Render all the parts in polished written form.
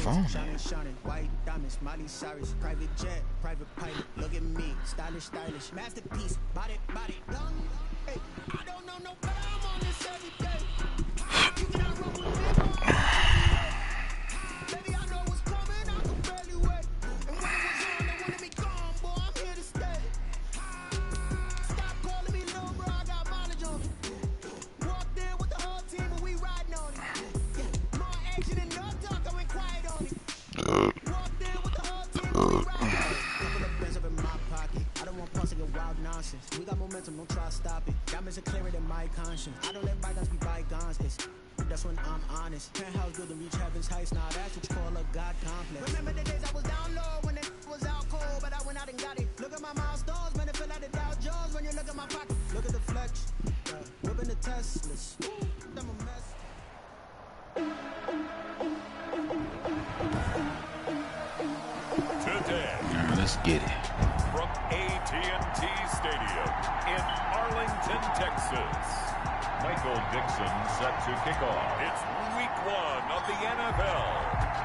phone. White diamonds, Miley Cyrus, private jet, private pilot. Look at me, stylish, masterpiece, body. Hey, I don't know no better. I'm on this every day. You cannot run with me, boy. Baby, I know what's coming. I can barely wait. And when it was on, they wanted me gone, boy. I'm here to stay. Stop calling me little bro. I got mileage on me. Walked in with the whole team and we riding on it. Yeah, more action and no talk. I went quiet on it. Walked in with the whole team and we riding on it. Couple of bands up in my pocket. I don't want passing a wild nonsense. We got momentum, don't try to stop it. Diamonds are clearer than my conscience. I don't let bygones be bygones. That's when I'm honest. Penthouse building reach heaven's heights. Now that's what you call a God complex. Remember the days I was down low when it was out cold, but I went out and got it. Look at my milestones, man, it feel like the Dow Jones when you look at my pocket. Look at the flex, whipping the Teslas. I'm a mess. Today, let's get it. From AT&T Stadium in Arlington, Texas, Michael Dixon set to kick off. It's week 1 of the NFL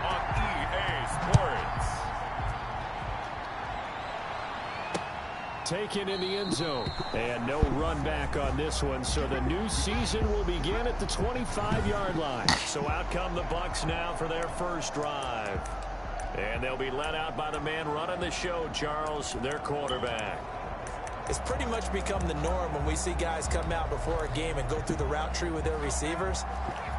on EA Sports. Taken in the end zone. And no run back on this one, so the new season will begin at the 25-yard line. So out come the Bucs now for their first drive. And they'll be let out by the man running the show, Charles, their quarterback. It's pretty much become the norm when we see guys come out before a game and go through the route tree with their receivers.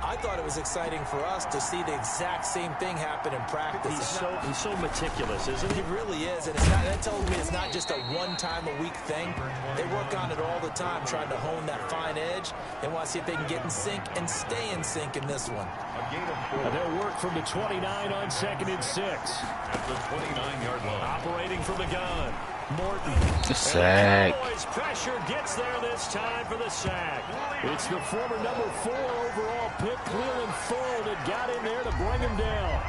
I thought it was exciting for us to see the exact same thing happen in practice. He's so meticulous, isn't he? He really is, and that tells me it's not just a one-time-a-week thing. They work on it all the time, trying to hone that fine edge. They want to see if they can get in sync and stay in sync in this one. They'll work from the 29 on 2nd and 6. At the 29-yard line. Operating from the gun. Morton. The sack. Cowboys pressure gets there this time for the sack. It's the former number 4 overall pick, Cleveland Full, that got in there to bring him down.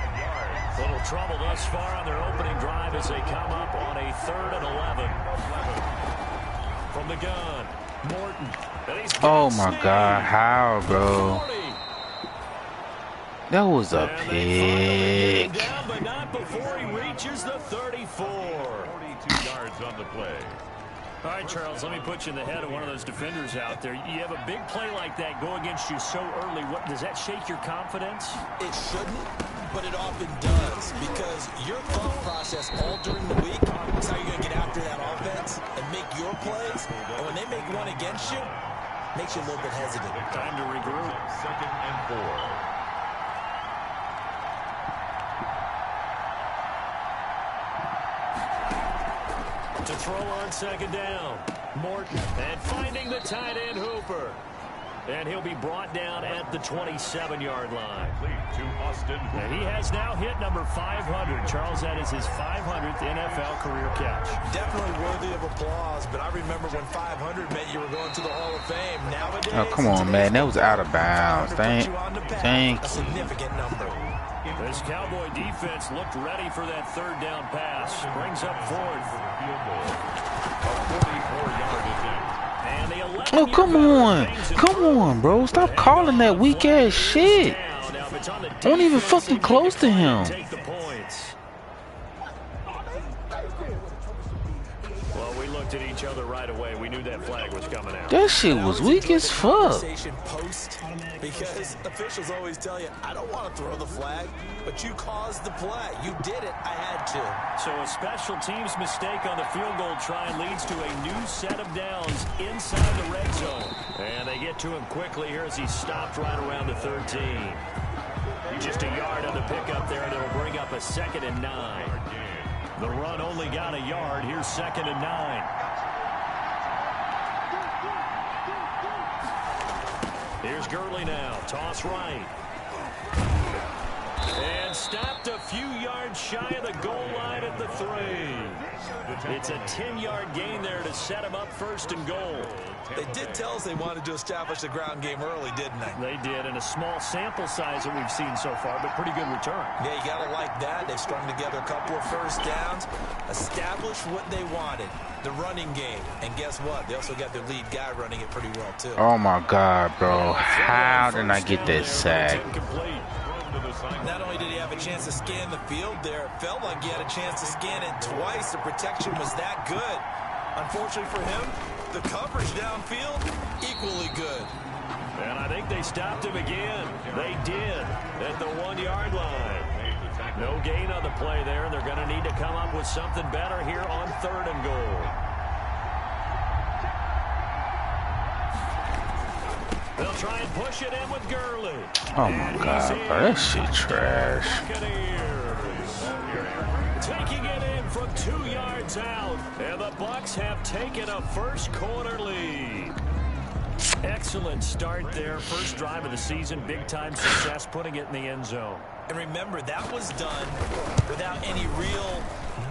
Little trouble thus far on their opening drive as they come up on a 3rd and 11. From the gun, Morton. Oh my God, how, bro? That was a pick. Down, but not before he reaches the 34. 42 yards on the play. All right, Charles, let me put you in the head of one of those defenders out there. You have a big play like that go against you so early. What does that shake your confidence? It shouldn't, but it often does, because your thought process all during the week is how you're going to get after that offense and make your plays. And when they make one against you, it makes you a little bit hesitant. Time to regroup. 2nd and 4. To throw on 2nd down, Morton, and finding the tight end Hooper. And he'll be brought down at the 27-yard line. To Austin. And he has now hit number 500. Charles, that is his 500th NFL career catch. Definitely worthy of applause, but I remember when 500 meant you were going to the Hall of Fame. Nowadays, Oh, come on, man. That was out of bounds. Thank a significant number. This Cowboy defense looked ready for that 3rd down pass. Brings up 4th. And the 11 Oh, come on. Come on, bro. Stop calling that weak ass shit. Don't even fucking close to him. Take the points. Well, we looked at each other right away. We knew that flag was coming out. That shit was weak as fuck. Because officials always tell you, I don't want to throw the flag, but you caused the play. You did it. I had to. So a special teams mistake on the field goal try leads to a new set of downs inside the red zone. And they get to him quickly here as he stopped right around the 13. Just a yard on the pickup there, and it'll bring up a 2nd and 9. The run only got a yard. Here's 2nd and 9. Here's Gurley now. Toss right. And stopped a few yards shy of the goal line at the 3. It's a 10-yard gain there to set him up 1st and goal. They did tell us they wanted to establish the ground game early, didn't they? They did, and a small sample size that we've seen so far, but pretty good return. Yeah, you got to like that. They've strung together a couple of first downs, established what they wanted, the running game. And guess what? They also got their lead guy running it pretty well, too. Oh, my God, bro. How did I get that sack? assignment. Not only did he have a chance to scan the field there, it felt like he had a chance to scan it twice. The protection was that good. Unfortunately for him, the coverage downfield, equally good. And I think they stopped him again. They did at the 1-yard line. No gain on the play there, and they're going to need to come up with something better here on 3rd and goal. They'll try and push it in with Gurley. Oh my God, bro, that shit trash. Taking it in from 2 yards out, and the Bucs have taken a first quarter lead. Excellent start there. First drive of the season. Big-time success, putting it in the end zone. And remember, that was done without any real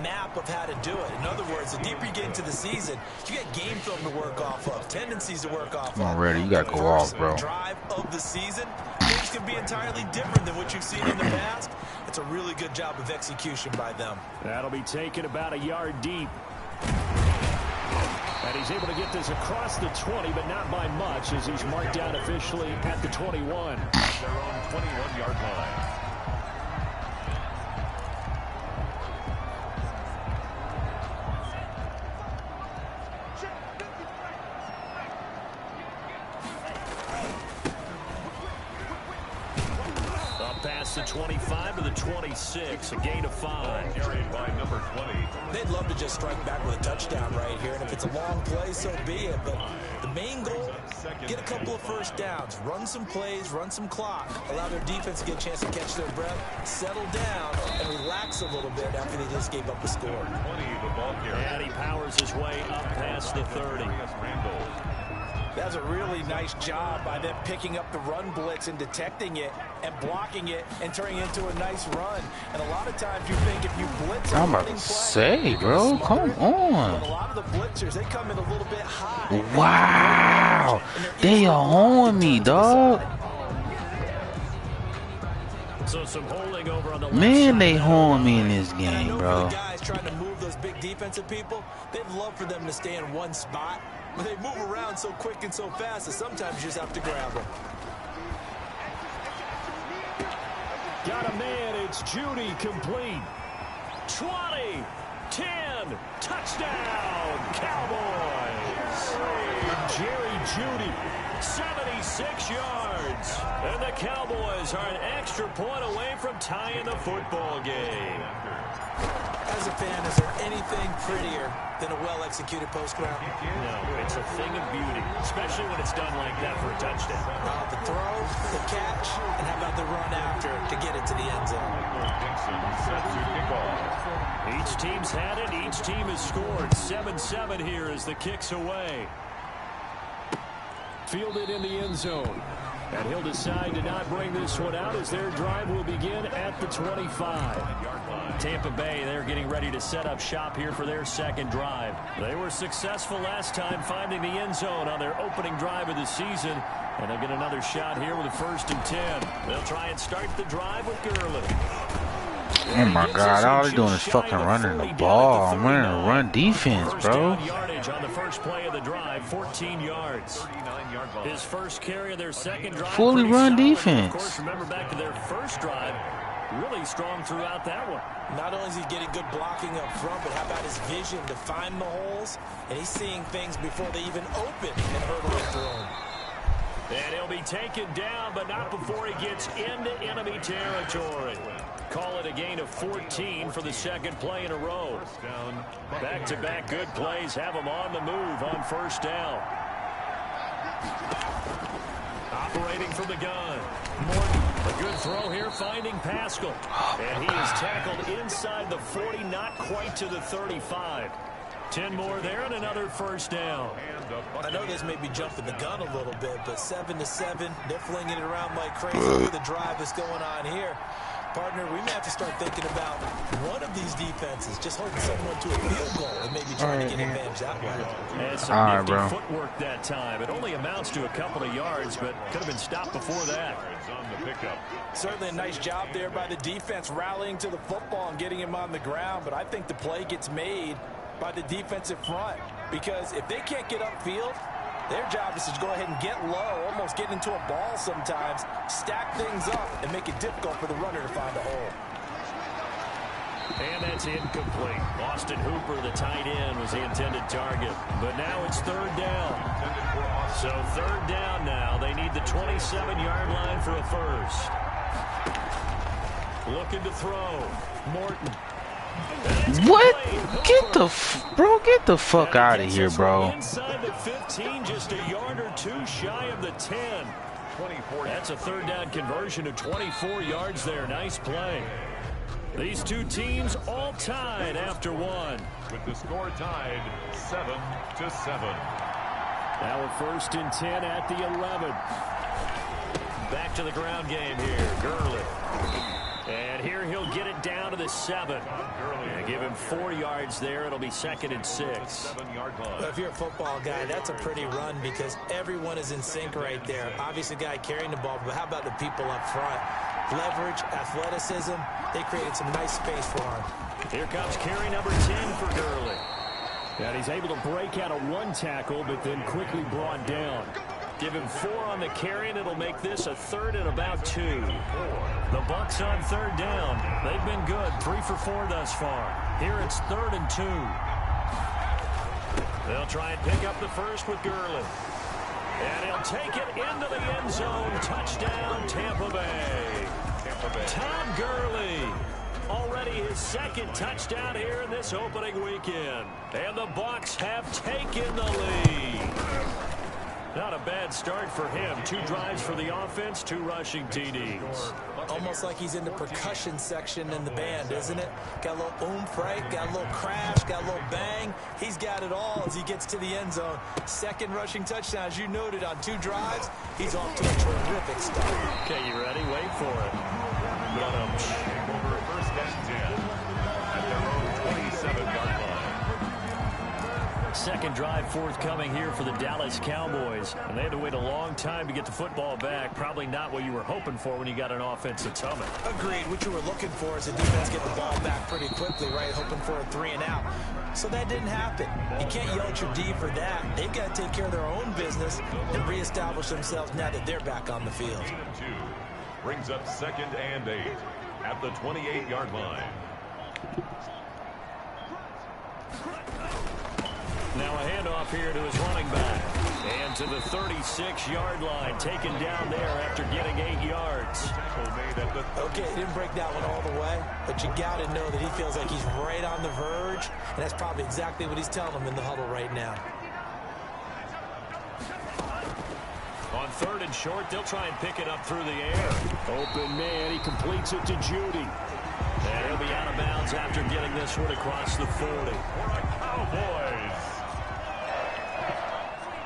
map of how to do it. In other words, the deeper you get into the season, you get game film to work off of, tendencies to work off of. Already, you got to go off, bro. Drive of the season, things can be entirely different than what you've seen in the past. It's a really good job of execution by them. That'll be taken about a yard deep. And he's able to get this across the 20, but not by much, as he's marked down officially at the 21. Their own 21-yard line. Past the 25 to the 26, a gain of 5. Carried by number 20. They'd love to just strike back with a touchdown right here, and if it's a long play, so be it. But the main goal, get a couple of first downs, run some plays, run some clock, allow their defense to get a chance to catch their breath, settle down, and relax a little bit after they just gave up a score. 20, the ball carrier. And he powers his way up past the 30. That's a really nice job by them picking up the run blitz and detecting it and blocking it and turning it into a nice run. And a lot of times you think if you blitz I'm about to say, bro, come on. But a lot of the blitzers, they come in a little bit high. Wow, they are on me, dog. So some holding over on the Man, they horn me in this And I game, know bro. for the guys trying to move those big defensive people, they'd love for them to stay in one spot. But they move around so quick and so fast that sometimes you just have to grab them. Got a man, it's Judy, complete. 20, 10, touchdown, Cowboys. Jerry Judy, 76 yards. And the Cowboys are an extra point away from tying the football game. As a fan, is there anything prettier than a well-executed post route? No, it's a thing of beauty, especially when it's done like that for a touchdown. The throw, the catch, and how about the run after to get it to the end zone? Dixon set to kick off. Each team's had it. Each team has scored. 7-7 here as the kick's away. Fielded in the end zone. And he'll decide to not bring this one out as their drive will begin at the 25. Tampa Bay, they're getting ready to set up shop here for their second drive. They were successful last time finding the end zone on their opening drive of the season. And they'll get another shot here with a 1st and 10. They'll try and start the drive with Gurley. Oh my God, all they're doing is fucking running the ball. I'm running a run defense, bro. Yardage on the first play of the drive, 14 yards. His first carry of their second drive. Fully run defense. Of course, remember back to their first drive, really strong throughout that one. Not only is he getting good blocking up front, but how about his vision to find the holes? And he's seeing things before they even open and hurdling through them. And he'll be taken down, but not before he gets into enemy territory. Call it a gain of 14 for the second play in a row. Back-to-back good plays have him on the move on first down. Operating from the gun. Morton, a good throw here, finding Pascal. And he is tackled inside the 40, not quite to the 35. 10 more there and another first down. I know this may be jumping the gun a little bit, but 7-7, they're flinging it around like crazy. Look at the drive that's going on here. Partner, we may have to start thinking about one of these defenses just holding someone to a field goal and maybe trying to get advantage that way. And some nifty footwork that time. It only amounts to a couple of yards, but could have been stopped before that. Certainly a nice job there by the defense rallying to the football and getting him on the ground, but I think the play gets made by the defensive front, because if they can't get upfield, Their job is to go ahead and get low, almost get into a ball sometimes, stack things up, and make it difficult for the runner to find a hole. And that's incomplete. Austin Hooper, the tight end, was the intended target. But now it's third down. So third down now. They need the 27-yard line for a first. Looking to throw. Morton. What? Get the fuck out of here, bro. Inside the 15, just a yard or two shy of the 10. That's a third down conversion of 24 yards there. Nice play. These two teams all tied after one. With the score tied 7-7. Now a 1st and 10 at the 11. Back to the ground game here. Gurley. And here he'll get it down to the 7. And give him 4 yards there. It'll be 2nd and 6. Well, if you're a football guy, that's a pretty run because everyone is in sync right there. Obviously, the guy carrying the ball, but how about the people up front? Leverage, athleticism, they created some nice space for him. Here comes carry number 10 for Gurley. And he's able to break out of 1 tackle, but then quickly brought down. Give him 4 on the carry, and it'll make this a 3rd and about 2. The Bucs on 3rd down. They've been good, 3 for 4 thus far. Here it's 3rd and 2. They'll try and pick up the first with Gurley. And he'll take it into the end zone. Touchdown, Tampa Bay. Tom Gurley. Already his 2nd touchdown here in this opening weekend. And the Bucs have taken the lead. Not a bad start for him. 2 drives for the offense, 2 rushing TDs. Almost like he's in the percussion section in the band, isn't it? Got a little oomph, right? Got a little crash, got a little bang. He's got it all as he gets to the end zone. 2nd rushing touchdown, as you noted, on 2 drives. He's off to a terrific start. Okay, you ready? Wait for it. Over 1st and 10 at their own 27-yard line. 2nd drive forthcoming here for the Dallas Cowboys. And they had to wait a long time to get the football back. Probably not what you were hoping for when you got an offense that's humming. Agreed. What you were looking for is a defense get the ball back pretty quickly, right? Hoping for a 3 and out. So that didn't happen. You can't yell at your D for that. They've got to take care of their own business and reestablish themselves now that they're back on the field. 2 brings up 2nd and 8 at the 28-yard line. Now a handoff here to his running back. And to the 36-yard line, taken down there after getting 8 yards. Okay, didn't break that one all the way, but you got to know that he feels like he's right on the verge, and that's probably exactly what he's telling them in the huddle right now. On 3rd and short, they'll try and pick it up through the air. Open man, he completes it to Judy. And he'll be out of bounds after getting this one across the 40. Cowboys.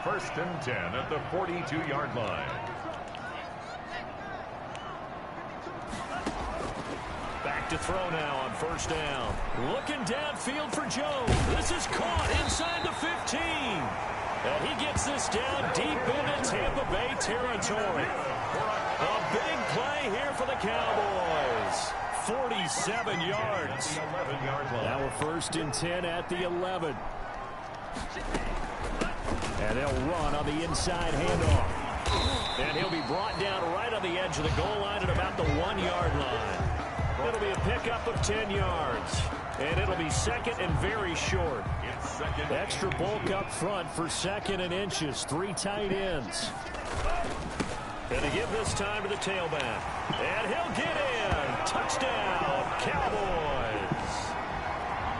1st and 10 at the 42-yard line. Back to throw now on 1st down. Looking downfield for Jones. This is caught inside the 15. And he gets this down deep into Tampa Bay territory. A big play here for the Cowboys. 47 yards. Now a 1st and 10 at the 11. And they'll run on the inside handoff. And he'll be brought down right on the edge of the goal line at about the 1-yard line. It'll be a pickup of 10 yards. And it'll be 2nd and very short. Extra bulk up front for 2nd and inches. 3 tight ends. And to give this time to the tailback. And he'll get in. Touchdown, Cowboys.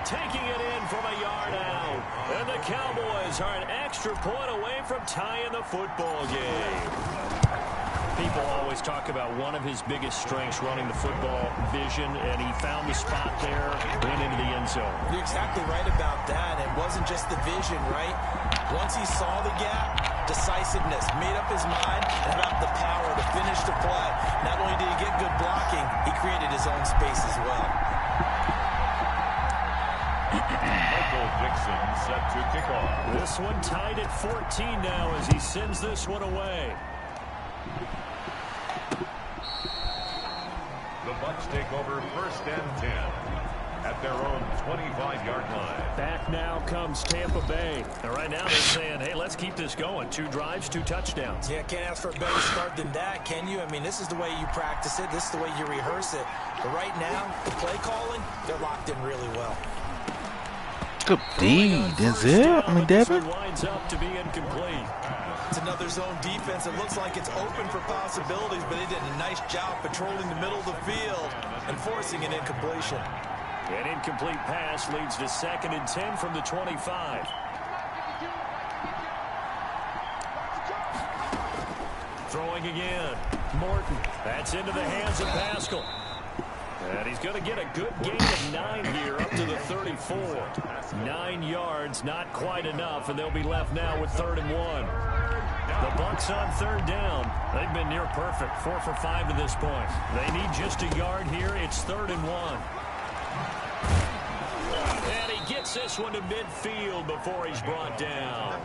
Taking it in from a yard out. And the Cowboys are an extra point away from tying the football game. People always talk about one of his biggest strengths running the football, vision, and he found the spot there, went into the end zone. You're exactly right about that. It wasn't just the vision, right? Once he saw the gap, decisiveness, made up his mind, and about the power to finish the play. Not only did he get good blocking, he created his own space as well. Michael Dixon set to kick off. This one tied at 14 now as he sends this one away. The Bucs take over 1st and 10 at their own 25-yard line. Back now comes Tampa Bay. And right now they're saying, hey, let's keep this going. 2 drives, 2 touchdowns. Yeah, can't ask for a better start than that, can you? I mean, this is the way you practice it. This is the way you rehearse it. But right now, the play calling, they're locked in really well. Good D, Denzel. I mean, Devin. Winds up to be incomplete. It's another zone defense. It looks like it's open for possibilities, but they did a nice job patrolling the middle of the field and forcing an incompletion. An incomplete pass leads to 2nd and 10 from the 25. Throwing again. Morton. That's into the hands of Pascal. And he's going to get a good gain of 9 here up to the 34. 9 yards, not quite enough, and they'll be left now with 3rd and 1. The Bucs on 3rd down. They've been near perfect, 4 for 5 to this point. They need just a yard here. It's 3rd and 1. And he gets this one to midfield before he's brought down.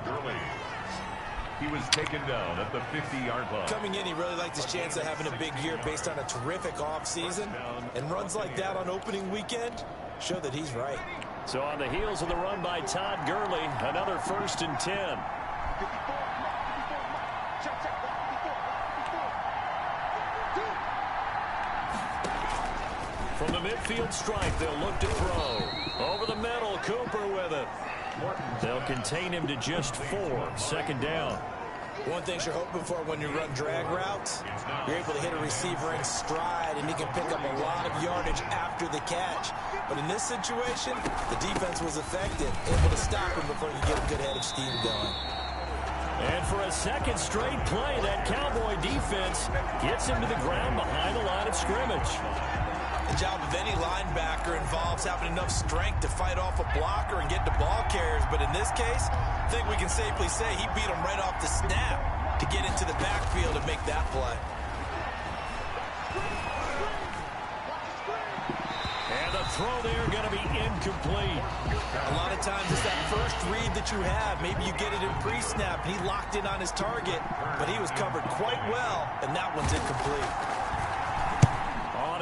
He was taken down at the 50-yard line. Coming in, he really liked his chance of having a big year based on a terrific offseason. And runs like that on opening weekend show that he's right. So on the heels of the run by Todd Gurley, another 1st and 10. From the midfield stripe, they'll look to throw. Over the middle, Cooper with it. They'll contain him to just 4. 2nd down. One thing you're hoping for when you run drag routes, you're able to hit a receiver in stride, and he can pick up a lot of yardage after the catch. But in this situation, the defense was effective, able to stop him before he get a good head of steam going. And for a 2nd straight play, that Cowboy defense gets him to the ground behind the line of scrimmage. The job of any linebacker involves having enough strength to fight off a blocker and get to ball carriers. But in this case, I think we can safely say he beat him right off the snap to get into the backfield and make that play. And the throw there going to be incomplete. A lot of times it's that first read that you have. Maybe you get it in pre-snap, and he locked in on his target, but he was covered quite well, and that one's incomplete.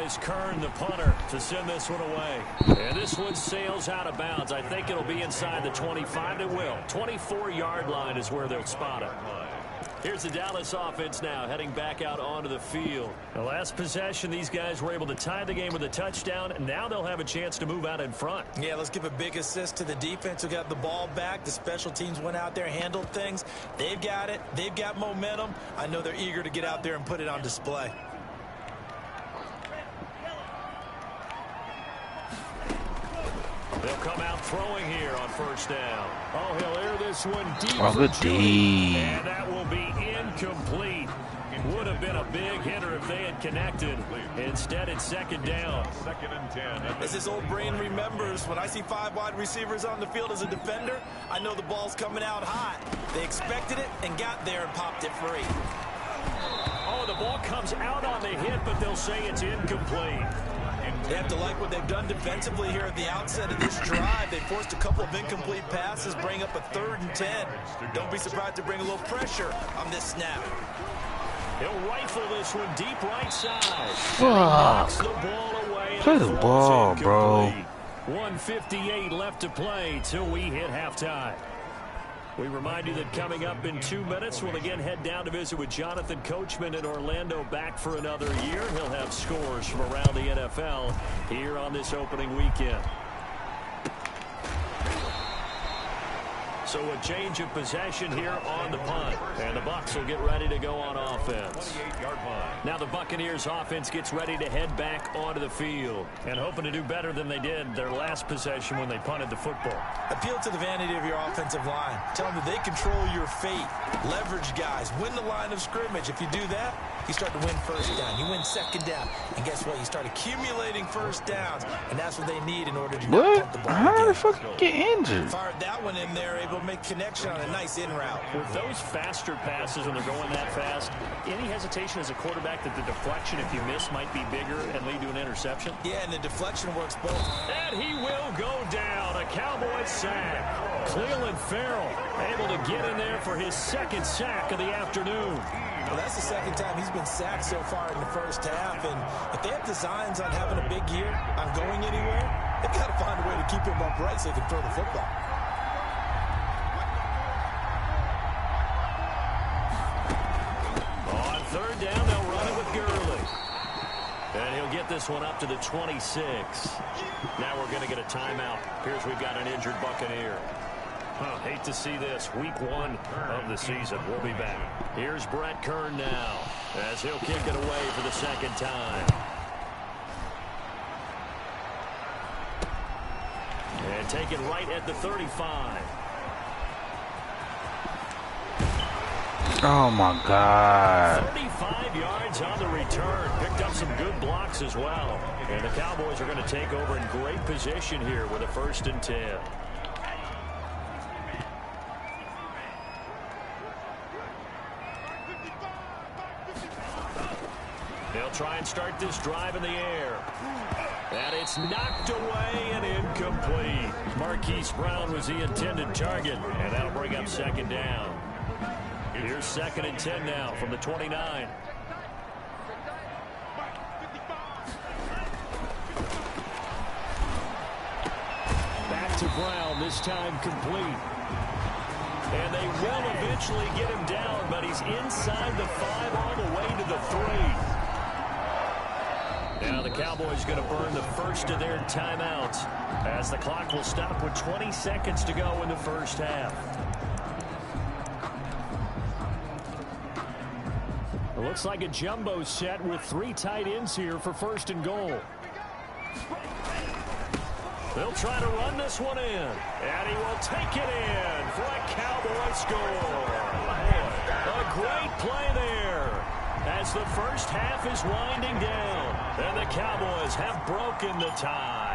Is Kern, the punter, to send this one away. And this one sails out of bounds. I think it'll be inside the 25. It will. 24-yard line is where they'll spot it. Here's the Dallas offense now heading back out onto the field. The last possession, these guys were able to tie the game with a touchdown, and now they'll have a chance to move out in front. Yeah, let's give a big assist to the defense who got the ball back. The special teams went out there, handled things. They've got it. They've got momentum. I know they're eager to get out there and put it on display. They'll come out throwing here on 1st down. Oh, he'll air this one deep. Oh, good D. And that will be incomplete. Would have been a big hitter if they had connected. Instead, it's 2nd down. 2nd and 10. As his old brain remembers, when I see 5 wide receivers on the field as a defender, I know the ball's coming out hot. They expected it and got there and popped it free. Oh, the ball comes out on the hit, but they'll say it's incomplete. They have to like what they've done defensively here at the outset of this drive. They forced a couple of incomplete passes, bring up a 3rd and 10. Don't be surprised to bring a little pressure on this snap. He'll rifle this one deep right side. Fuck. The ball away. Play the ball, bro. 1:58 left to play till we hit halftime. We remind you that coming up in 2 minutes, we'll again head down to visit with Jonathan Coachman in Orlando, back for another year. He'll have scores from around the NFL here on this opening weekend. So a change of possession here on the punt. And the Bucs will get ready to go on offense. Now the Buccaneers offense gets ready to head back onto the field. And hoping to do better than they did their last possession when they punted the football. Appeal to the vanity of your offensive line. Tell them that they control your fate. Leverage guys. Win the line of scrimmage. If you do that, you start to win 1st down. You win 2nd down. And guess what? You start accumulating 1st downs. And that's what they need in order to not pump the ball How again. the fuck get injured? Fired that one in there, able to make connection on a nice in route. With those faster passes when they're going that fast, any hesitation as a quarterback that the deflection, if you miss, might be bigger and lead to an interception? Yeah, and the deflection works both. And he will go down. A Cowboy sack. Cleveland Farrell able to get in there for his 2nd sack of the afternoon. Well, that's the 2nd time he's been sacked so far in the 1st half. And if they have designs on having a big year, on going anywhere, they've got to find keep him upright so he can throw the football. On third down, they'll run it with Gurley. And he'll get this one up to the 26. Now we're going to get a timeout. Appears we've got an injured Buccaneer. Hate to see this. Week 1 of the season. We'll be back. Here's Brett Kern now as he'll kick it away for the second time. And take it right at the 35. Oh, my God. 35 yards on the return. Picked up some good blocks as well. And the Cowboys are going to take over in great position here with a 1st and 10. They'll try and start this drive in the air. And it's knocked away and incomplete. Marquise Brown was the intended target, and that'll bring up 2nd down. Here's 2nd and 10 now from the 29. Back to Brown, this time complete. And they will eventually get him down, but he's inside the 5 all the way to the 3. Now the Cowboys going to burn the first of their timeouts as the clock will stop with 20 seconds to go in the first half. It looks like a jumbo set with 3 tight ends here for 1st and goal. They'll try to run this one in, and he will take it in for a Cowboy score. A great play there as the first half is winding down, and the Cowboys have broken the tie.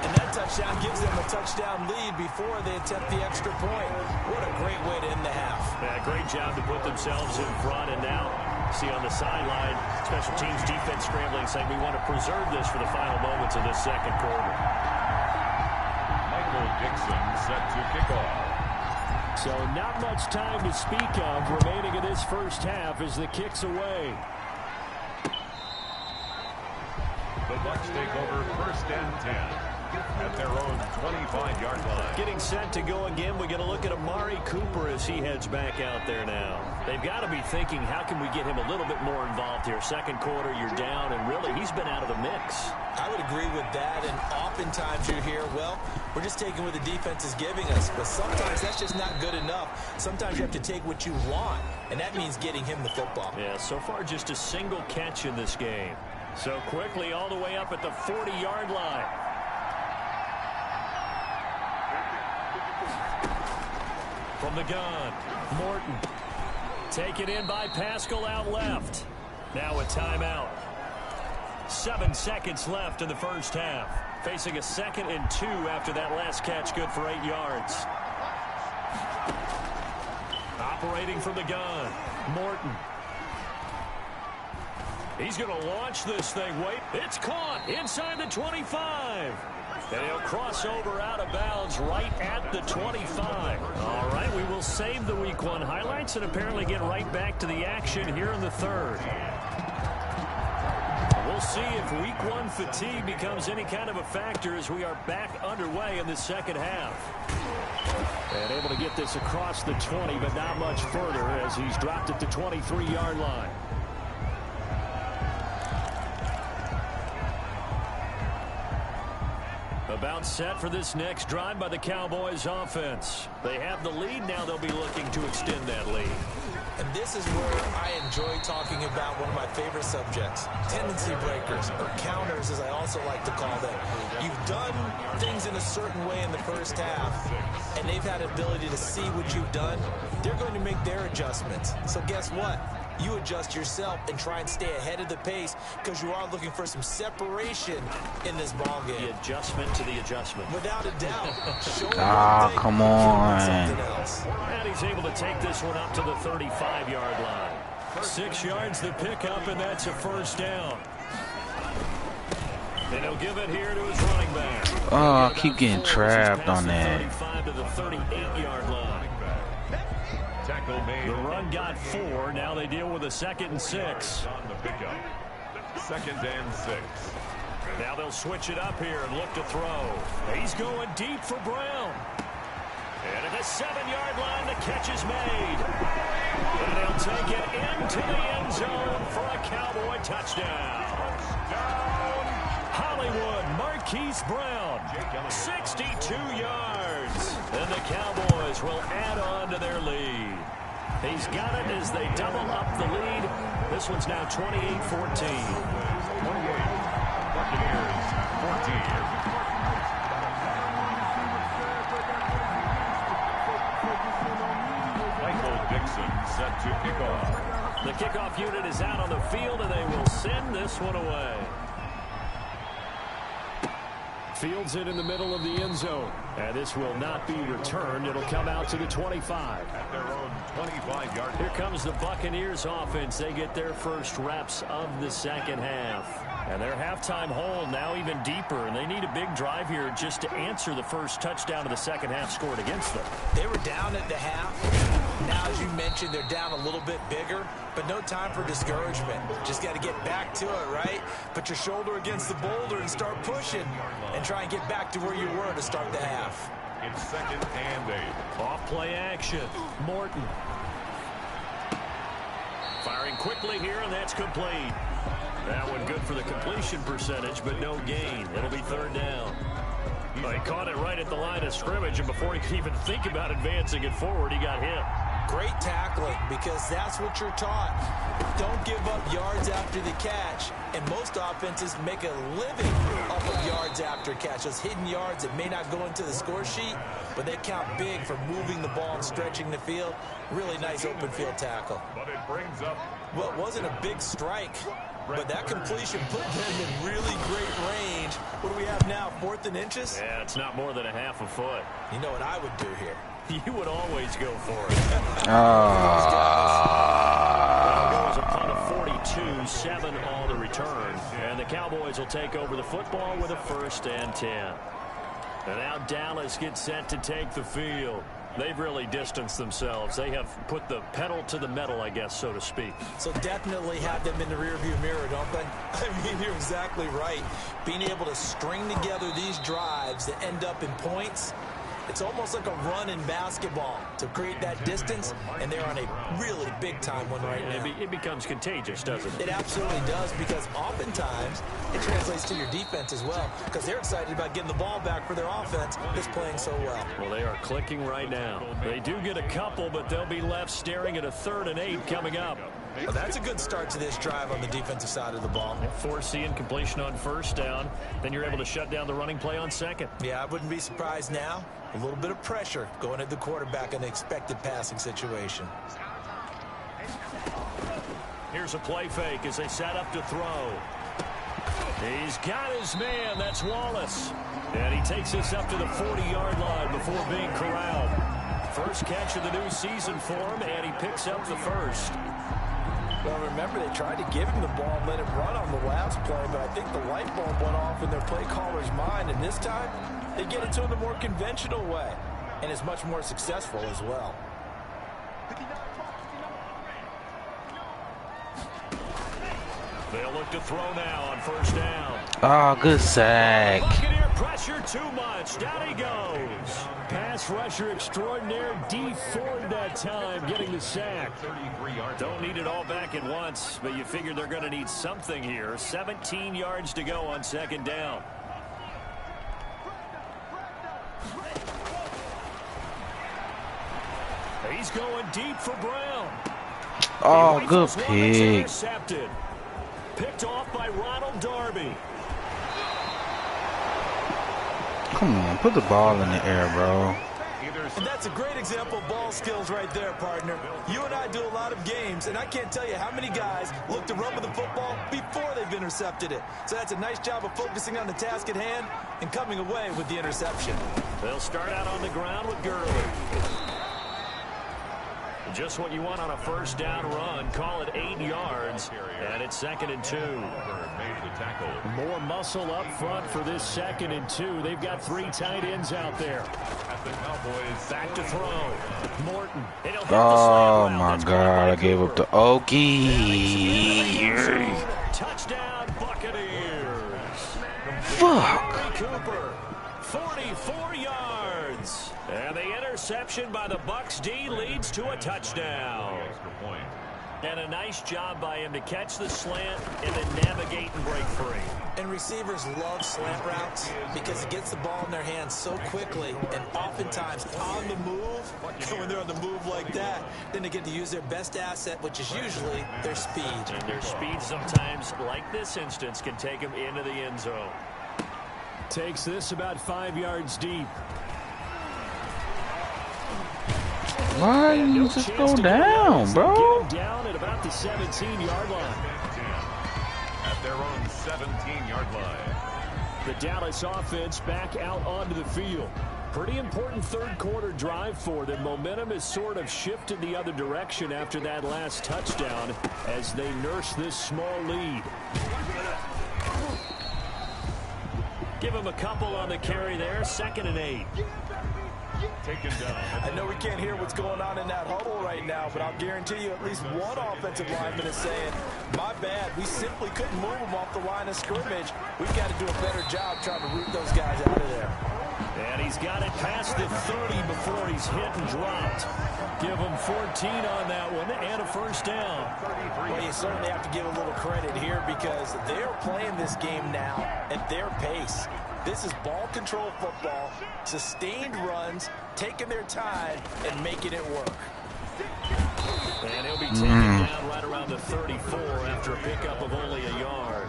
And that touchdown gives them a touchdown lead before they attempt the extra point. What a great way to end the half. Yeah, great job to put themselves in front, and now see on the sideline, special teams defense scrambling, saying we want to preserve this for the final moments of this second quarter. Michael Dixon set to kick off. So not much time to speak of remaining in this first half as the kick's away. The Bucs take over 1st and 10 at their own 25-yard line. Getting set to go again. We're going to look at Amari Cooper as he heads back out there now. They've got to be thinking, how can we get him a little bit more involved here? Second quarter, you're down, and really, he's been out of the mix. I would agree with that, and oftentimes you hear, well, we're just taking what the defense is giving us, but sometimes that's just not good enough. Sometimes you have to take what you want, and that means getting him the football. Yeah, so far just a single catch in this game. So quickly all the way up at the 40-yard line. From the gun, Morton. Taken in by Pascal out left. Now a timeout. 7 seconds left in the first half. Facing a 2nd and 2 after that last catch, good for 8 yards. Operating from the gun, Morton. He's going to launch this thing. Wait, it's caught inside the 25. And he'll cross over out of bounds right at the 25. All right, we will save the Week 1 highlights and apparently get right back to the action here in the third. We'll see if Week 1 fatigue becomes any kind of a factor as we are back underway in the second half. And able to get this across the 20, but not much further as he's dropped at the 23-yard line. About set for this next drive by the Cowboys offense. They have the lead. Now they'll be looking to extend that lead. And this is where I enjoy talking about one of my favorite subjects, tendency breakers, or counters as I also like to call them. You've done things in a certain way in the first half, and they've had ability to see what you've done. They're going to make their adjustments. So guess what? You adjust yourself and try and stay ahead of the pace because you are looking for some separation in this ball game. The adjustment to the adjustment. Without a doubt. Come on. And he's able to take this one up to the 35-yard line. 6 yards the pickup, and that's a first down. And he'll give it here to his running back. Oh, I keep getting trapped on that. 35 to the 38-yard line. The run got 4. Now they deal with a 2nd and 6. On the pickup. 2nd and 6. Now they'll switch it up here and look to throw. He's going deep for Brown. And at the 7-yard line, the catch is made. And he'll take it into the end zone for a Cowboy touchdown. Hollywood Marquise Brown, 62 yards. And the Cowboys will add on to their lead. He's got it as they double up the lead. This one's now 28-14. 28. Buccaneers, 14. Set to kick off. The kickoff unit is out on the field, and they will send this one away. Fields it in the middle of the end zone. And this will not be returned. It'll come out to the 25. At their own 25-yard. Here comes the Buccaneers offense. They get their first reps of the second half. And their halftime hole now even deeper, and they need a big drive here just to answer the first touchdown of the second half scored against them. They were down at the half. Now, as you mentioned, they're down a little bit bigger, but no time for discouragement. Just got to get back to it, right? Put your shoulder against the boulder and start pushing and try and get back to where you were to start the half. It's 2nd and 8. Off play action. Morton. Firing quickly here, and that's complete. That one good for the completion percentage, but no gain. It'll be 3rd down. Well, he caught it right at the line of scrimmage, and before he could even think about advancing it forward, he got hit. Great tackling, because that's what you're taught. Don't give up yards after the catch. And most offenses make a living off of yards after catch. Those hidden yards that may not go into the score sheet, but they count big for moving the ball and stretching the field. Really nice open field tackle. But it brings up. Well, it wasn't a big strike, but that completion put them in really great range. What do we have now, 4th and inches? Yeah, it's not more than a half a foot. You know what I would do here? You would always go for it. Goes a punt of 42, 7 on the return. And the Cowboys will take over the football with a 1st and 10. And now Dallas gets set to take the field. They've really distanced themselves. They have put the pedal to the metal, I guess, so to speak. So definitely have them in the rearview mirror, don't they? I mean, you're exactly right. Being able to string together these drives that end up in points, it's almost like a run in basketball to create that distance, and they're on a really big-time one right now. It becomes contagious, doesn't it? It absolutely does, because oftentimes it translates to your defense as well, because they're excited about getting the ball back for their offense that's playing so well. Well, they are clicking right now. They do get a couple, but they'll be left staring at a 3rd and 8 coming up. Well, that's a good start to this drive on the defensive side of the ball. Forcing completion on 1st down. Then you're able to shut down the running play on 2nd. Yeah, I wouldn't be surprised now. A little bit of pressure going at the quarterback in an expected passing situation. Here's a play fake as they set up to throw. He's got his man. That's Wallace. And he takes this up to the 40-yard line before being corralled. First catch of the new season for him, and he picks up the 1st. Well, remember, they tried to give him the ball and let him run on the last play, but I think the light bulb went off in their play caller's mind, and this time they get it to him the more conventional way, and it's much more successful as well. They'll look to throw now on 1st down. Oh, good sack. Buccaneer pressure too much. Down he goes. Pass rusher extraordinaire. D Ford that time getting the sack. Don't need it all back at once, but you figure they're going to need something here. 17 yards to go on 2nd down. He's going deep for Brown. Oh, good pick. Intercepted. Picked off by Ronald Darby. Come on, put the ball in the air, bro. And that's a great example of ball skills right there, partner. You and I do a lot of games, and I can't tell you how many guys look to run with the football before they've intercepted it. So that's a nice job of focusing on the task at hand and coming away with the interception. They'll start out on the ground with Gurley. Just what you want on a 1st down run. Call it 8 yards, and it's 2nd and 2. More muscle up front for this 2nd and 2. They've got 3 tight ends out there. Back to throw. Morton. Oh, my God. I gave up the Okie. Touchdown, Buccaneers. Fuck. Cooper, 44 yards. And the interception by the Bucs D leads to a touchdown. And a nice job by him to catch the slant and then navigate and break free. And receivers love slant routes because it gets the ball in their hands so quickly and oftentimes on the move. When they're on the move like that, then they get to use their best asset, which is usually their speed. And their speed sometimes, like this instance, can take them into the end zone. Takes this about 5 yards deep. Why you just go down, bro? Get him down at about the 17-yard line. At their own 17-yard line. The Dallas offense back out onto the field. Pretty important third quarter drive for them. Momentum has sort of shifted the other direction after that last touchdown as they nurse this small lead. Give him a couple on the carry there. 2nd and 8. Taken down. I know we can't hear what's going on in that huddle right now, but I'll guarantee you at least one offensive lineman is saying, my bad, we simply couldn't move them off the line of scrimmage. We've got to do a better job trying to root those guys out of there. And he's got it past the 30 before he's hit and dropped. Give him 14 on that one and a first down. Well, you certainly have to give a little credit here because they're playing this game now at their pace. This is ball control football, sustained runs, taking their time, and making it work. And he'll be taken down right around the 34 after a pickup of only a yard.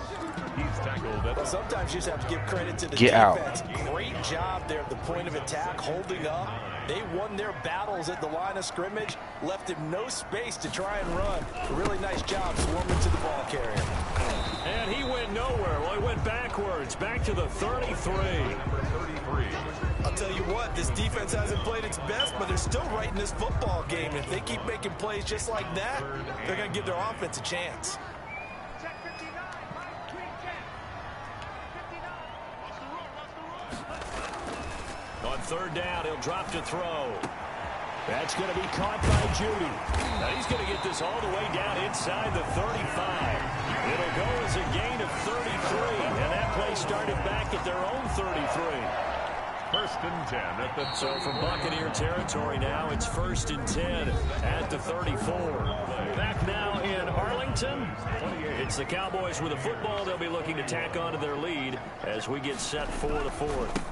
He's tackled at Well, sometimes you just have to give credit to the Get defense. out. Great job there at the point of attack, holding up. They won their battles at the line of scrimmage, left him no space to try and run. A really nice job swarming to the ball carrier. And he went nowhere. Well, he went backwards, back to the 33. I'll tell you what, this defense hasn't played its best, but they're still right in this football game. If they keep making plays just like that, they're going to give their offense a chance. On 3rd down, he'll drop to throw. That's going to be caught by Judy. Now he's going to get this all the way down inside the 35. It'll go as a gain of 33, and that play started back at their own 33. 1st and 10 at the So from Buccaneer territory now, it's 1st and 10 at the 34. Back now in Arlington. It's the Cowboys with the football. They'll be looking to tack onto their lead as we get set for the 4th.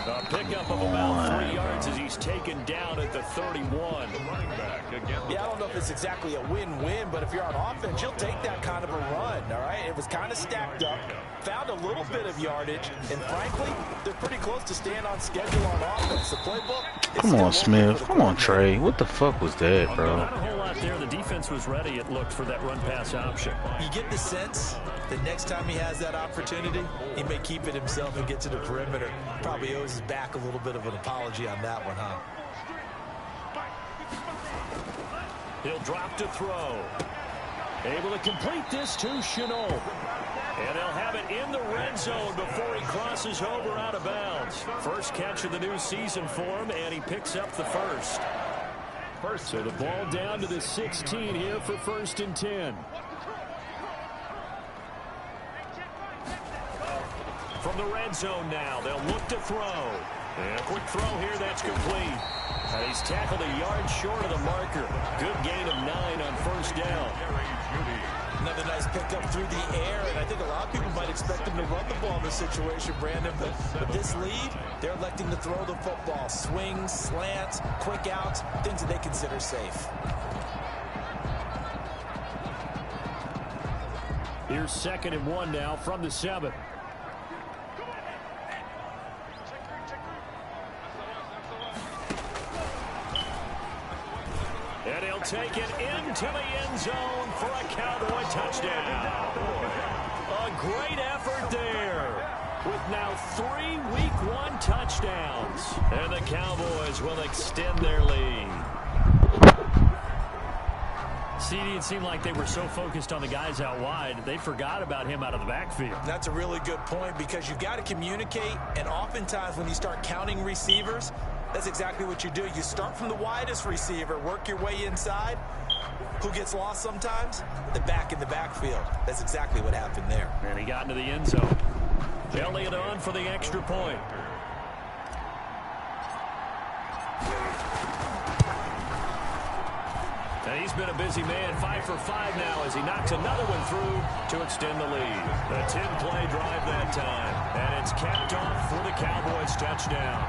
A pickup of about 3 yards as he's taken down at the 31. Yeah, I don't know if it's exactly a win-win, but if you're on offense, you'll take that kind of a run, all right? It was kind of stacked up, found a little bit of yardage, and frankly, they're pretty close to staying on schedule on offense. The playbook... Come on, Smith. Come on, Trey. What the fuck was that, bro? Not a whole lot there. The defense was ready, it looked, for that run-pass option. You get the sense that next time he has that opportunity, he may keep it himself and get to the perimeter. Probably owes his back a little bit of an apology on that one, huh? He'll drop to throw. Able to complete this to Chenault. And they'll have it in the red zone before he crosses over out of bounds. First catch of the new season for him, and he picks up the first. So the ball down to the 16 here for 1st and 10. From the red zone now, they'll look to throw. And a quick throw here, that's complete. And he's tackled a yard short of the marker. Good gain of 9 on 1st down. Another nice pickup through the air, and I think a lot of people might expect him to run the ball in this situation, Brandon, but with this lead, they're electing to throw the football. Swings, slants, quick outs, things that they consider safe. Here's 2nd and 1 now from the 7. And he'll take it into the end zone for a Cowboy touchdown. A great effort there with now 3 Week 1 touchdowns. And the Cowboys will extend their lead. CD, it seemed like they were so focused on the guys out wide, they forgot about him out of the backfield. That's a really good point because you've got to communicate, and oftentimes when you start counting receivers, that's exactly what you do. You start from the widest receiver, work your way inside, Who gets lost sometimes? The back in the backfield. That's exactly what happened there. And he got into the end zone. Elliott on for the extra point. And he's been a busy man, 5 for 5 now as he knocks another one through to extend the lead. A 10-play drive that time. And it's capped off for the Cowboys touchdown.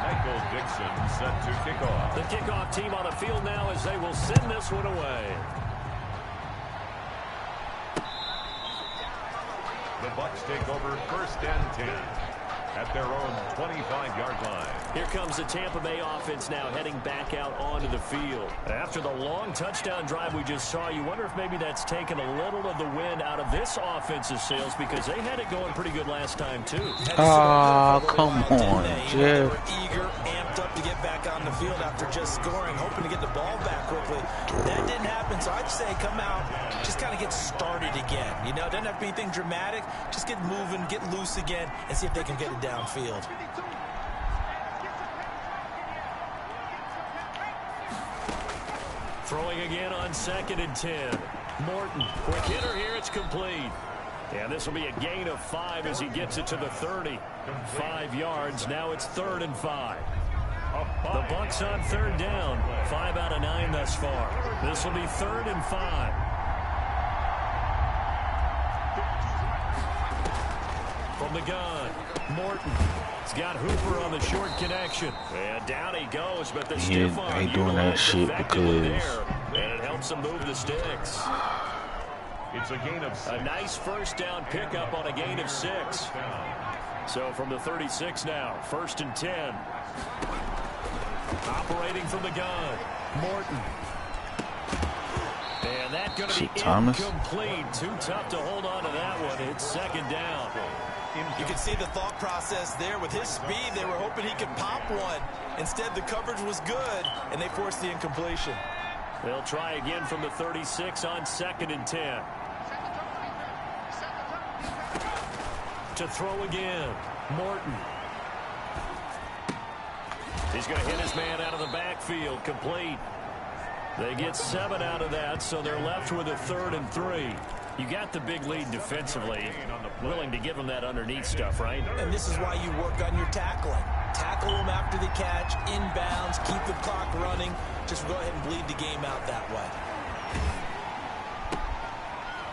Michael Dixon set to kick off. The kickoff team on the field now as they will send this one away. The Bucs take over 1st and 10 at their own 25-yard line. Here comes the Tampa Bay offense now heading back out onto the field. After the long touchdown drive we just saw, you wonder if maybe that's taken a little of the wind out of this offensive sails because they had it going pretty good last time too. Come on, Jeff. They were eager, amped up to get back on the field after just scoring, hoping to get the ball back quickly. That didn't happen, so I'd say come out, just kind of get started again. You know, it doesn't have to be anything dramatic. Just get moving, get loose again, and see if they can get it downfield. Throwing again on 2nd and 10. Morton, quick hitter here, it's complete. And this will be a gain of 5 as he gets it to the 30. 5 yards, now it's 3rd and 5. The Bucs on 3rd down, 5 out of 9 thus far. This will be 3rd and 5. From the gun, Morton. He's got Hooper on the short connection. And down he goes, but the stiff arm ain't doing that shit because there, and it helps him move the sticks. It's a gain of 6. A nice first down pickup on a gain of 6. So from the 36 now, 1st and 10. Operating from the gun, Morton. And that's going to be incomplete. Too tough to hold on to that one. It's 2nd down. You can see the thought process there. With his speed, they were hoping he could pop one. Instead, the coverage was good, and they forced the incompletion. They'll try again from the 36 on 2nd and 10. To throw again, Morton. He's going to hit his man out of the backfield, complete. They get 7 out of that, so they're left with a 3rd and 3. You got the big lead defensively, willing to give them that underneath stuff, right? And this is why you work on your tackling. Tackle them after the catch, inbounds, keep the clock running. Just go ahead and bleed the game out that way.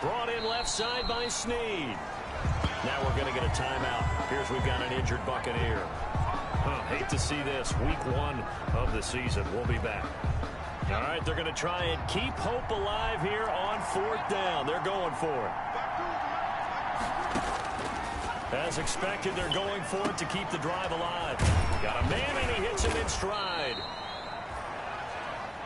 Brought in left side by Snead. Now we're going to get a timeout. Appears we've got an injured Buccaneer. Hate to see this. Week 1 of the season. We'll be back. All right, they're going to try and keep hope alive here on 4th down. They're going for it. As expected, they're going for it to keep the drive alive. Got a man, and he hits him in stride.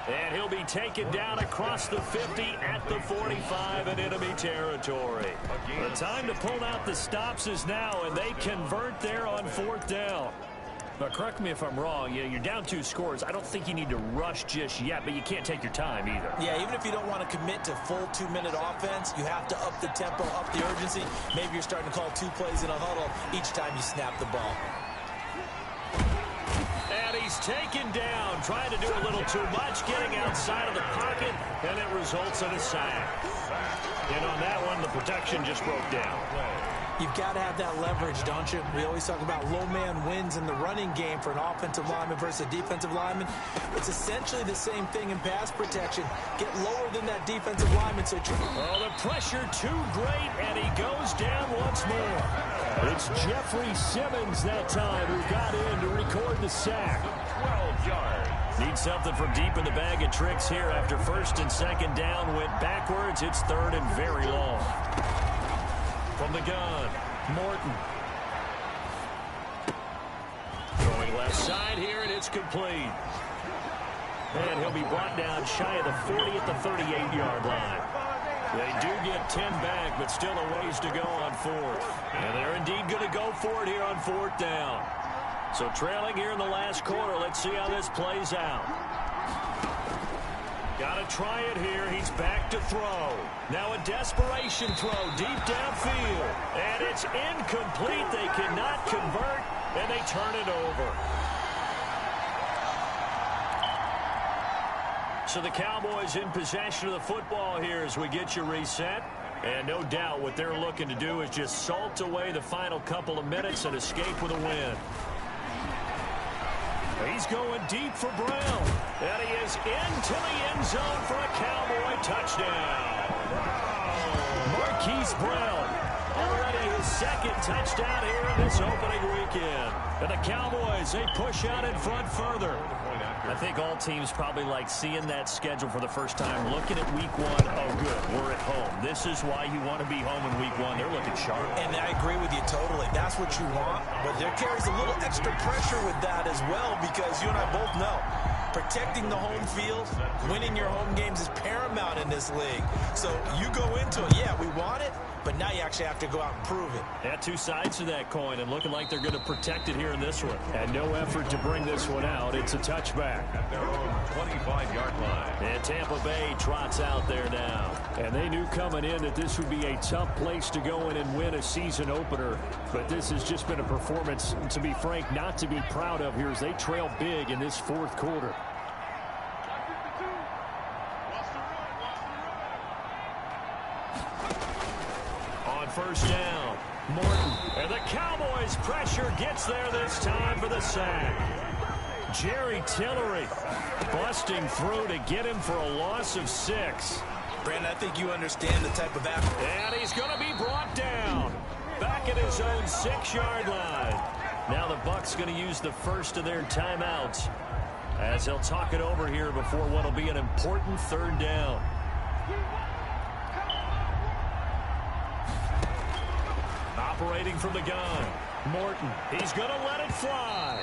And he'll be taken down across the 50 at the 45 in enemy territory. The time to pull out the stops is now, and they convert there on 4th down. Now, correct me if I'm wrong. You're down 2 scores. I don't think you need to rush just yet, but you can't take your time either. Yeah, even if you don't want to commit to full 2-minute offense, you have to up the tempo, up the urgency. Maybe you're starting to call 2 plays in a huddle each time you snap the ball. And he's taken down, trying to do a little too much, getting outside of the pocket, and it results in a sack. And on that one, the protection just broke down. You've got to have that leverage, don't you? We always talk about low man wins in the running game for an offensive lineman versus a defensive lineman. It's essentially the same thing in pass protection. Get lower than that defensive lineman. So the pressure too great, and he goes down once more. It's Jeffrey Simmons that time who got in to record the sack. 12 yards. Need something from deep in the bag of tricks here after 1st and 2nd down went backwards. It's 3rd and very long. From the gun, Morton. Going left side here, and it's complete. And he'll be brought down shy of the 40 at the 38-yard line. They do get 10 back, but still a ways to go on 4th. And they're indeed going to go for it here on 4th down. So trailing here in the last quarter, let's see how this plays out. Got to try it here. He's back to throw. Now a desperation throw deep downfield. And it's incomplete. They cannot convert, and they turn it over. So the Cowboys in possession of the football here as we get you reset. And no doubt what they're looking to do is just salt away the final couple of minutes and escape with a win. He's going deep for Brown. And he is into the end zone for a Cowboy touchdown. Marquise Brown, already his second touchdown here in this opening weekend. And the Cowboys, they push out in front further. I think all teams probably like seeing that schedule for the first time, looking at week one. Oh, good, we're at home. This is why you want to be home in week one. They're looking sharp. And I agree with you totally. That's what you want. But there carries a little extra pressure with that as well, because you and I both know protecting the home field, winning your home games is paramount in this league. So you go into it, yeah, we want it, but now you actually have to go out and prove it. Yeah, two sides to that coin, and looking like they're going to protect it here in this one. And no effort to bring this one out. It's a touchback. At their own 25-yard line. And Tampa Bay trots out there now. And they knew coming in that this would be a tough place to go in and win a season opener. But this has just been a performance, to be frank, not to be proud of here as they trail big in this fourth quarter. First down, Morton, and the Cowboys' pressure gets there this time for the sack. Jerry Tillery busting through to get him for a loss of 6. Brandon, I think you understand the type of athlete. And he's going to be brought down back at his own 6-yard line. Now the Bucs going to use the first of their timeouts as they'll talk it over here before what will be an important third down. Operating from the gun, Morton. He's going to let it fly.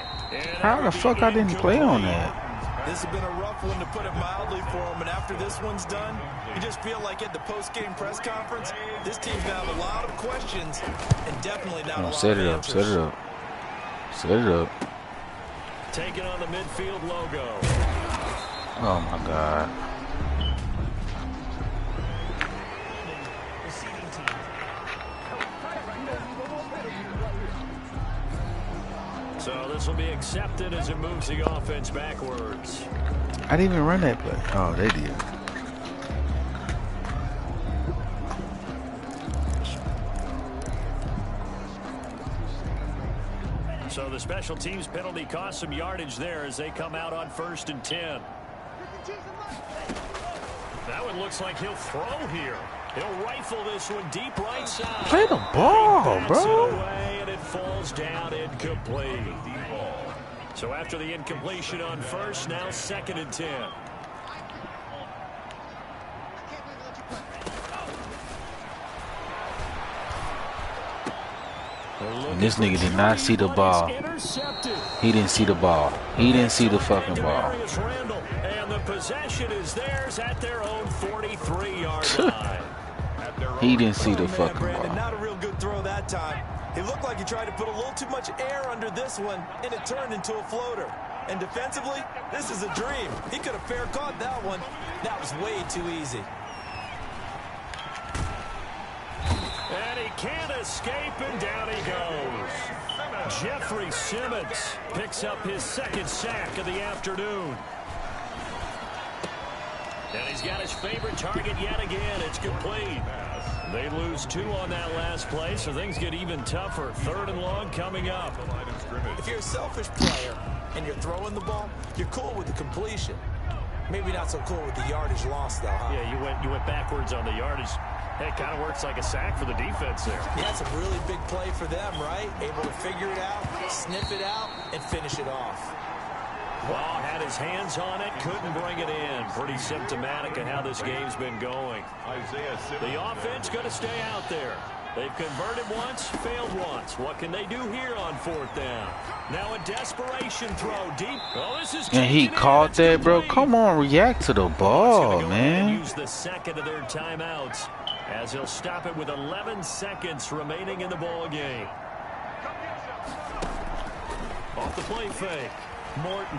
How the fuck I didn't play on that? This has been a rough one, to put it mildly, for him. And after this one's done, you just feel like at the post-game press conference, this team's going to have a lot of questions and definitely not a lot set of it up, answers. set it up. Set it up. Taking on the midfield logo. Oh, my God. So this will be accepted as it moves the offense backwards. I didn't even run that play. Oh, they did. So the special teams penalty cost some yardage there as they come out on 1st and 10. That one looks like he'll throw here. He'll rifle this one deep right side. Play the ball, bro. It away and it falls down incomplete. So after the incompletion on 1st, now 2nd and 10. And this nigga did not see the ball. He didn't see the ball. He didn't see the fucking ball. And the possession is theirs at their own 43-yard line. He didn't see the fucking Brandon, ball. not a real good throw that time. It looked like he tried to put a little too much air under this one, and it turned into a floater. And defensively, this is a dream. He could have fair caught that one. That was way too easy. And he can't escape, and down he goes. Jeffrey Simmons picks up his 2nd sack of the afternoon. And he's got his favorite target yet again. It's complete. They lose 2 on that last play, so things get even tougher. 3rd and long coming up. If you're a selfish player and you're throwing the ball, you're cool with the completion. Maybe not so cool with the yardage loss, though, huh? Yeah, you went backwards on the yardage. Hey, it kind of works like a sack for the defense there. Yeah, it's a really big play for them, right? Able to figure it out, sniff it out, and finish it off. Well, had his hands on it, couldn't bring it in. Pretty symptomatic of how this game's been going. The offense going to stay out there. They've converted once, failed once. What can they do here on 4th down? Now a desperation throw deep. Oh, this is And he caught that, bro. Come on, react to the ball, man. Use the 2nd of their timeouts as he'll stop it with 11 seconds remaining in the ball game. Off the play fake. Morton.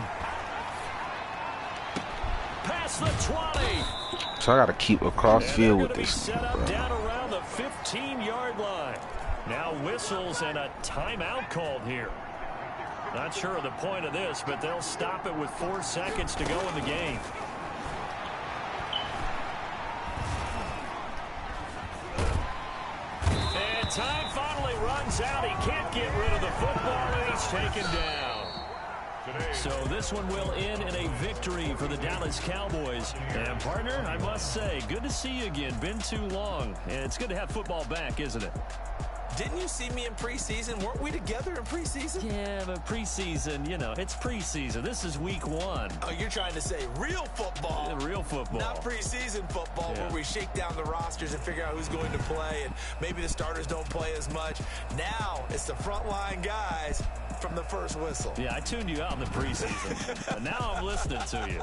Past the 20. So I got to keep across field with this, set up bro. down around the 15-yard line. Now whistles and a timeout called here. Not sure of the point of this, but they'll stop it with 4 seconds to go in the game. runs out. He can't get rid of the football, and he's taken down. So this one will end in a victory for the Dallas Cowboys. And, partner, I must say, good to see you again. Been too long. And it's good to have football back, isn't it? Didn't you see me in preseason? Weren't we together in preseason? Yeah, but preseason, you know, it's preseason. This is week 1. Oh, you're trying to say real football. Real football. Not preseason football, where we shake down the rosters and figure out who's going to play, and maybe the starters don't play as much. Now it's the frontline guys from the first whistle. Yeah, I tuned you out in the preseason. But now I'm listening to you.